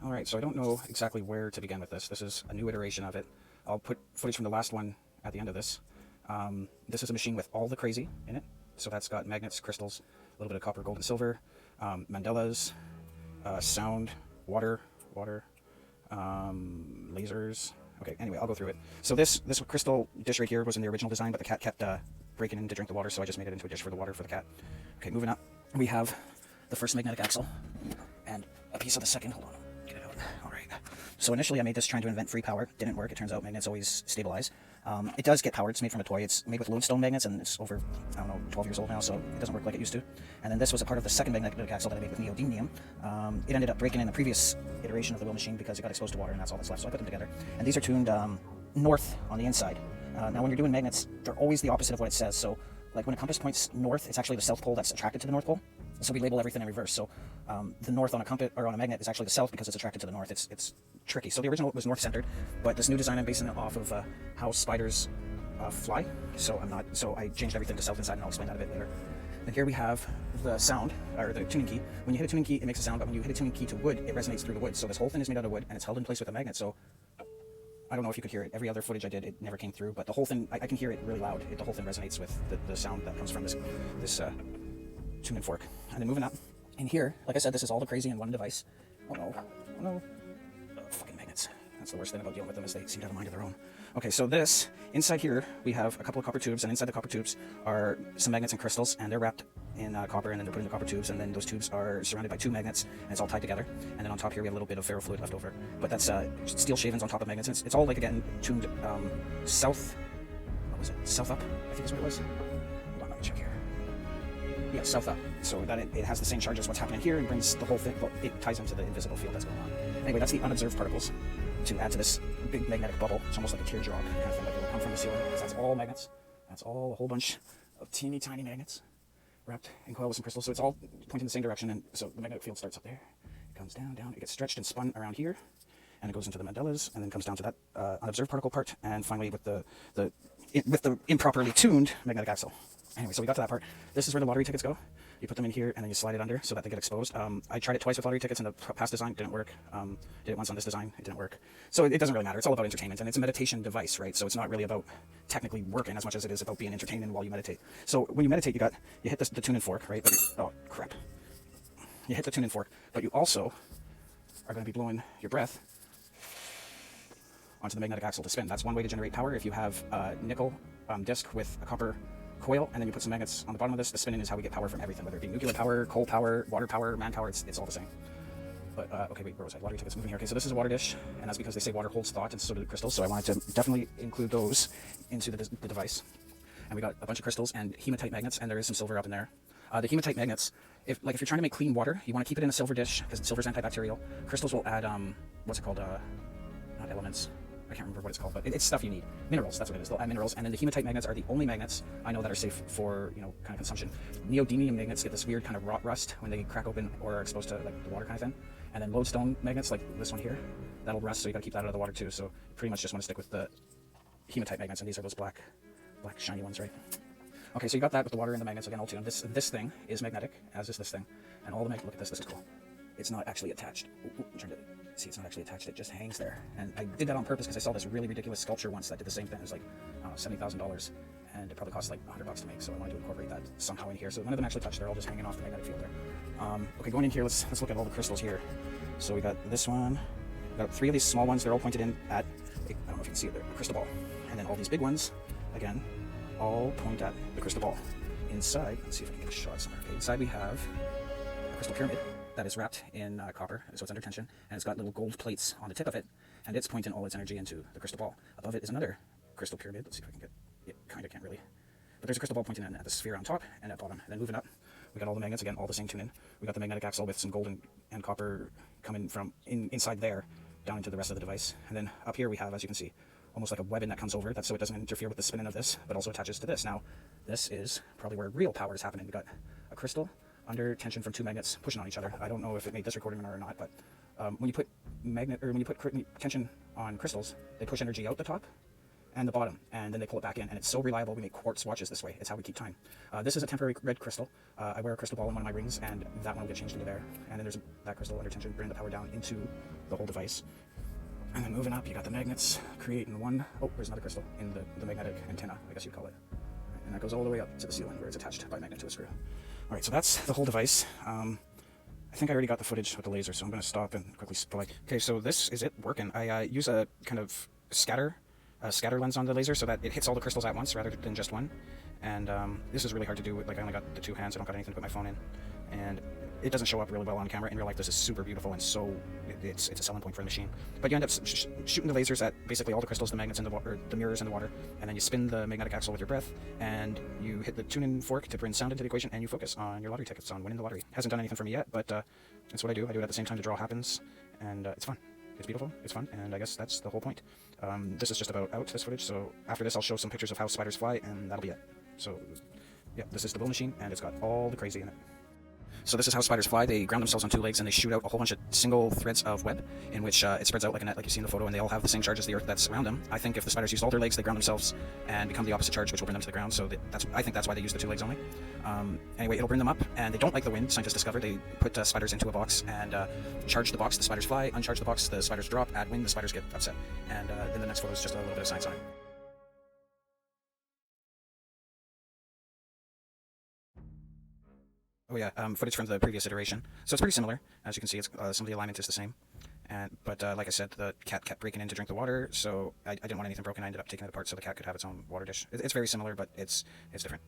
Alright, so I don't know exactly where to begin with this. This is a new iteration of it. I'll put footage from the last one at the end of this. This is a machine with all the crazy in it. So that's got magnets, crystals, a little bit of copper, gold, and silver, mandalas, sound, water, lasers. Okay, anyway, I'll go through it. So this crystal dish right here was in the original design, but the cat kept breaking in to drink the water, so I just made it into a dish for the water for the cat. Okay, moving up, we have the first magnetic axle and a piece of the second. Hold on, get it out. All right. So initially I made this trying to invent free power. Didn't work. It turns out magnets always stabilize. It does get powered. It's made from a toy. It's made with lodestone magnets, and it's over, I don't know, 12 years old now, so it doesn't work like it used to. And then this was a part of the second magnetic axle that I made with neodymium. It ended up breaking in the previous iteration of the wheel machine because it got exposed to water, and that's all that's left, so I put them together. And these are tuned north on the inside. Now when you're doing magnets, they're always the opposite of what it says. So like when a compass points north, it's actually the south pole that's attracted to the north pole. So we label everything in reverse. So the north on a compass or on a magnet is actually the south because it's attracted to the north. It's tricky. So the original was north-centered, but this new design I'm basing it off of how spiders fly. So I changed everything to south and side, and I'll explain that a bit later. And here we have the sound, or the tuning key. When you hit a tuning key, it makes a sound, but when you hit a tuning key to wood, it resonates through the wood. So this whole thing is made out of wood, and it's held in place with a magnet. So I don't know if you could hear it. Every other footage I did, it never came through, but the whole thing, I can hear it really loud. The whole thing resonates with the sound that comes from this tuning fork. And then moving up, in here, like I said, this is all the crazy in one device. Oh no, oh no. Fucking magnets. That's the worst thing about dealing with them, is they seem to have a mind of their own. Okay, so this, inside here, we have a couple of copper tubes, and inside the copper tubes are some magnets and crystals, and they're wrapped in copper, and then they're put in the copper tubes, and then those tubes are surrounded by two magnets, and it's all tied together. And then on top here we have a little bit of ferrofluid left over, but that's steel shavings on top of magnets. And it's all like, again, tuned south, what was it, south up, I think is what it was. Hold on, let me check here. Yeah, south up, so that it has the same charge as what's happening here, and brings the whole thing, well, it ties into the invisible field that's going on. Anyway, that's the unobserved particles to add to this big magnetic bubble. It's almost like a teardrop kind of thing, like it will come from the ceiling, because that's all magnets. That's all a whole bunch of teeny tiny magnets wrapped in coil with some crystals. So it's all pointing in the same direction, and so the magnetic field starts up there. It comes down, it gets stretched and spun around here, and it goes into the mandalas, and then comes down to that unobserved particle part, and finally with the improperly tuned magnetic axle. Anyway, so we got to that part. This is where the lottery tickets go. You put them in here, and then you slide it under so that they get exposed. I tried it twice with lottery tickets in the past design. It didn't work. Did it once on this design. It didn't work. So it doesn't really matter. It's all about entertainment, and it's a meditation device, right? So it's not really about technically working as much as it is about being entertaining while you meditate. So when you meditate, you hit the tuning fork, right? Oh, crap. You hit the tuning fork, but you also are going to be blowing your breath onto the magnetic axle to spin. That's one way to generate power. If you have a nickel disc with a copper coil, and then you put some magnets on the bottom of this, the spinning is how we get power from everything, whether it be nuclear power, coal power, water power, manpower, it's all the same. But, okay, wait, where was I? Lottery tickets moving here. Okay, so this is a water dish, and that's because they say water holds thought, and so do the crystals, so I wanted to definitely include those into the device. And we got a bunch of crystals and hematite magnets, and there is some silver up in there. The hematite magnets, if you're trying to make clean water, you want to keep it in a silver dish, because silver's antibacterial. Crystals will add, what's it called? Not elements. I can't remember what it's called, but it's stuff you need. Minerals, that's what it is. They'll add minerals, and then the hematite magnets are the only magnets I know that are safe for, kind of consumption. Neodymium magnets get this weird kind of rust when they crack open or are exposed to like the water kind of thing. And then lodestone magnets, like this one here, that'll rust, so you gotta keep that out of the water too. So you pretty much just want to stick with the hematite magnets, and these are those black shiny ones, right? Okay, so you got that with the water and the magnets again all tuned. This thing is magnetic, as is this thing, and all the magnets. Look at this. This is cool. It's not actually attached. I'm trying to see, it's not actually attached. It just hangs there. And I did that on purpose because I saw this really ridiculous sculpture once that did the same thing. It was like, I don't know, $70,000, and it probably cost like $100 to make. So I wanted to incorporate that somehow in here. So none of them actually touch. They're all just hanging off the magnetic field there. Okay, going in here, let's look at all the crystals here. So we got this one. We got 3 of these small ones. They're all pointed in at, I don't know if you can see it, they're a crystal ball. And then all these big ones, again, all point at the crystal ball. Inside, let's see if I can get a shot somewhere. Okay, inside we have a crystal pyramid that is wrapped in copper, so it's under tension, and it's got little gold plates on the tip of it, and it's pointing all its energy into the crystal ball. Above it is another crystal pyramid. Let's see if I can get it. Kind of can't really, but there's a crystal ball pointing in at the sphere on top and at bottom. And then moving up, we got all the magnets, again, all the same tuning. We got the magnetic axle with some gold and copper coming from inside there down into the rest of the device. And then up here we have, as you can see, almost like a webbing that comes over. That's so it doesn't interfere with the spinning of this, but also attaches to this. Now, this is probably where real power is happening. We got a crystal under tension from 2 magnets pushing on each other. I don't know if it made this recording or not, but when you put tension on crystals, they push energy out the top and the bottom, and then they pull it back in, and it's so reliable. We make quartz watches this way. It's how we keep time. This is a temporary red crystal. I wear a crystal ball in one of my rings, and that one will get changed into there. And then there's that crystal under tension, bringing the power down into the whole device. And then moving up, you got the magnets creating one, oh, there's another crystal in the magnetic antenna, I guess you'd call it. And that goes all the way up to the ceiling where it's attached by a magnet to a screw. All right, so that's the whole device. I think I already got the footage with the laser, so I'm going to stop and quickly play. Okay, so this is it working. I use a kind of scatter lens on the laser so that it hits all the crystals at once rather than just one. And this is really hard to do. Like, I only got the two hands. I don't got anything to put my phone in, and it doesn't show up really well on camera. In real life, this is super beautiful, and so it's a selling point for the machine. But you end up shooting the lasers at basically all the crystals, the magnets in the water, the mirrors in the water, and then you spin the magnetic axle with your breath, and you hit the tune-in fork to bring sound into the equation, and you focus on your lottery tickets, on winning the lottery. Hasn't done anything for me yet, but that's what I do. I do it at the same time the draw happens, and it's fun. It's beautiful, it's fun, and I guess that's the whole point. This is just about out, this footage, so after this I'll show some pictures of how spiders fly, and that'll be it. So, yeah, this is the bull machine, and it's got all the crazy in it. So this is how spiders fly. They ground themselves on two legs and they shoot out a whole bunch of single threads of web in which it spreads out like a net, like you see in the photo, and they all have the same charge as the earth that's around them. I think if the spiders used all their legs, they ground themselves and become the opposite charge, which will bring them to the ground. So I think that's why they use the two legs only. Anyway, it'll bring them up, and they don't like the wind. Scientists discovered they put spiders into a box and charge the box, the spiders fly, uncharge the box, the spiders drop, add wind, the spiders get upset. And then the next photo is just a little bit of science on it. Oh yeah, footage from the previous iteration. So it's pretty similar. As you can see, it's, some of the alignment is the same. But like I said, the cat kept breaking in to drink the water, so I didn't want anything broken. I ended up taking it apart so the cat could have its own water dish. It's very similar, but it's different.